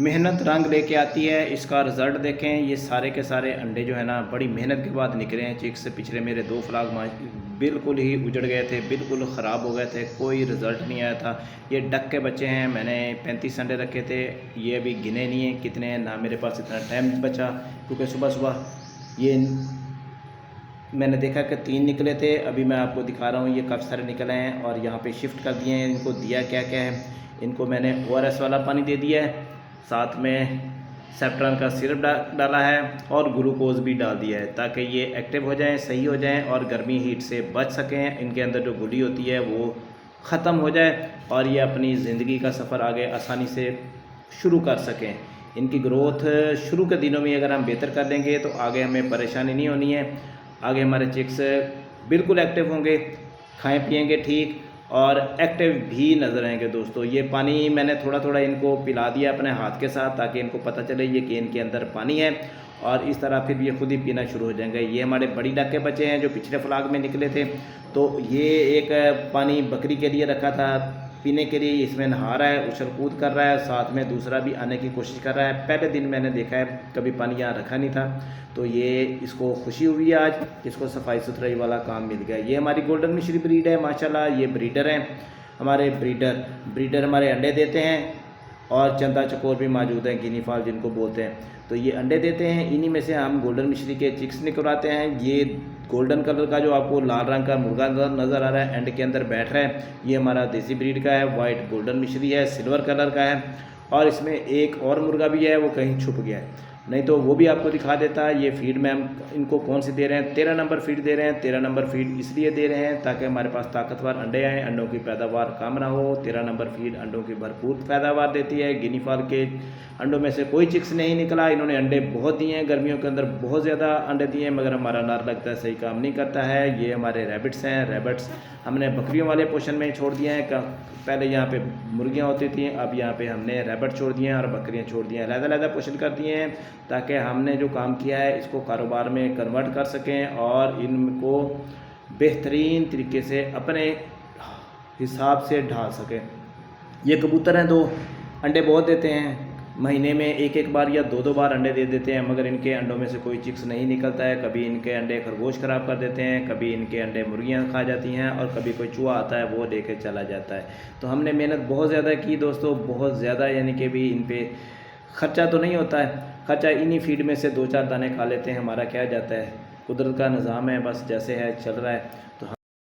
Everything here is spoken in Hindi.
मेहनत रंग लेके आती है। इसका रिज़ल्ट देखें, ये सारे के सारे अंडे जो है ना बड़ी मेहनत के बाद निकले हैं चिक्स से। पिछले मेरे 2 फ्लाग बिल्कुल ही उजड़ गए थे, बिल्कुल ख़राब हो गए थे, कोई रिज़ल्ट नहीं आया था। ये डक के बच्चे हैं, मैंने 35 अंडे रखे थे, ये अभी गिने नहीं हैं कितने हैं, ना मेरे पास इतना टाइम बचा, क्योंकि सुबह सुबह ये मैंने देखा कि 3 निकले थे। अभी मैं आपको दिखा रहा हूँ ये काफ़ी सारे निकले हैं और यहाँ पे शिफ्ट कर दिए हैं। इनको दिया क्या क्या है, इनको मैंने ORS वाला पानी दे दिया है, साथ में सेफ्ट्रॉन का सिरप डाला है और ग्लूकोज भी डाल दिया है, ताकि ये एक्टिव हो जाएं, सही हो जाएं और गर्मी हीट से बच सकें। इनके अंदर जो गुली होती है वो ख़त्म हो जाए और ये अपनी ज़िंदगी का सफ़र आगे आसानी से शुरू कर सकें। इनकी ग्रोथ शुरू के दिनों में अगर हम बेहतर कर देंगे तो आगे हमें परेशानी नहीं होनी है। आगे हमारे चिक्स बिल्कुल एक्टिव होंगे, खाएं पिएंगे ठीक और एक्टिव भी नज़र आएंगे। दोस्तों ये पानी मैंने थोड़ा थोड़ा इनको पिला दिया अपने हाथ के साथ, ताकि इनको पता चले ये कि इनके अंदर पानी है, और इस तरह फिर ये खुद ही पीना शुरू हो जाएंगे। ये हमारे बड़ी डक के बच्चे हैं जो पिछले फ्लाग में निकले थे। तो ये एक पानी बकरी के लिए रखा था पीने के लिए, इसमें नहा रहा है, उछल कूद कर रहा है, साथ में दूसरा भी आने की कोशिश कर रहा है। पहले दिन मैंने देखा है, कभी पानी यहाँ रखा नहीं था, तो ये इसको खुशी हुई है आज, इसको सफाई सुथराई वाला काम मिल गया। ये हमारी गोल्डन मिश्री ब्रीड है माशाल्लाह। ये ब्रीडर हैं हमारे, ब्रीडर हमारे अंडे देते हैं, और चंदा चकोर भी मौजूद हैं, गिनी फॉल जिनको बोलते हैं। तो ये अंडे देते हैं, इन्हीं में से हम गोल्डन मिश्री के चिक्स निकलवाते हैं। ये गोल्डन कलर का जो आपको लाल रंग का मुर्गा नज़र आ रहा है एंड के अंदर बैठ रहा है, ये हमारा देसी ब्रीड का है, वाइट गोल्डन मिश्री है, सिल्वर कलर का है। और इसमें एक और मुर्गा भी है, वो कहीं छुप गया है, नहीं तो वो भी आपको दिखा देता है। ये फीड में हम इनको कौन सी दे रहे हैं, 13 नंबर फीड दे रहे हैं। 13 नंबर फीड इसलिए दे रहे हैं ताकि हमारे पास ताकतवर अंडे आएँ, अंडों की पैदावार कम ना हो। 13 नंबर फीड अंडों की भरपूर पैदावार देती है। गिनी फॉल के अंडों में से कोई चिक्स नहीं निकला, इन्होंने अंडे बहुत दिए हैं, गर्मियों के अंदर बहुत ज़्यादा अंडे दिए हैं, मगर हमारा नार लगता है सही काम नहीं करता है। ये हमारे रैबिट्स हैं, रैबिट्स हमने बकरियों वाले पोर्शन में छोड़ दिए हैं। पहले यहाँ पे मुर्गियाँ होती थी, अब यहाँ पे हमने रैबिट छोड़ दिए हैं और बकरियाँ छोड़ दी हैं, अलग-अलग पोर्शन कर दिए हैं, ताकि हमने जो काम किया है इसको कारोबार में कन्वर्ट कर सकें और इनको बेहतरीन तरीके से अपने हिसाब से ढाल सकें। ये कबूतर हैं, 2 अंडे बहुत देते हैं, महीने में एक बार या 2 बार अंडे दे देते हैं, मगर इनके अंडों में से कोई चिक्स नहीं निकलता है। कभी इनके अंडे खरगोश ख़राब कर देते हैं, कभी इनके अंडे मुर्गियां खा जाती हैं, और कभी कोई चूहा आता है वो लेके चला जाता है। तो हमने मेहनत बहुत ज़्यादा की दोस्तों, बहुत ज़्यादा, यानी कि भी इन पे ख़र्चा तो नहीं होता है, ख़र्चा इन्हीं फीड में से 2-4 दाने खा लेते हैं, हमारा क्या जाता है, कुदरत का निज़ाम है, बस जैसे है चल रहा है। तो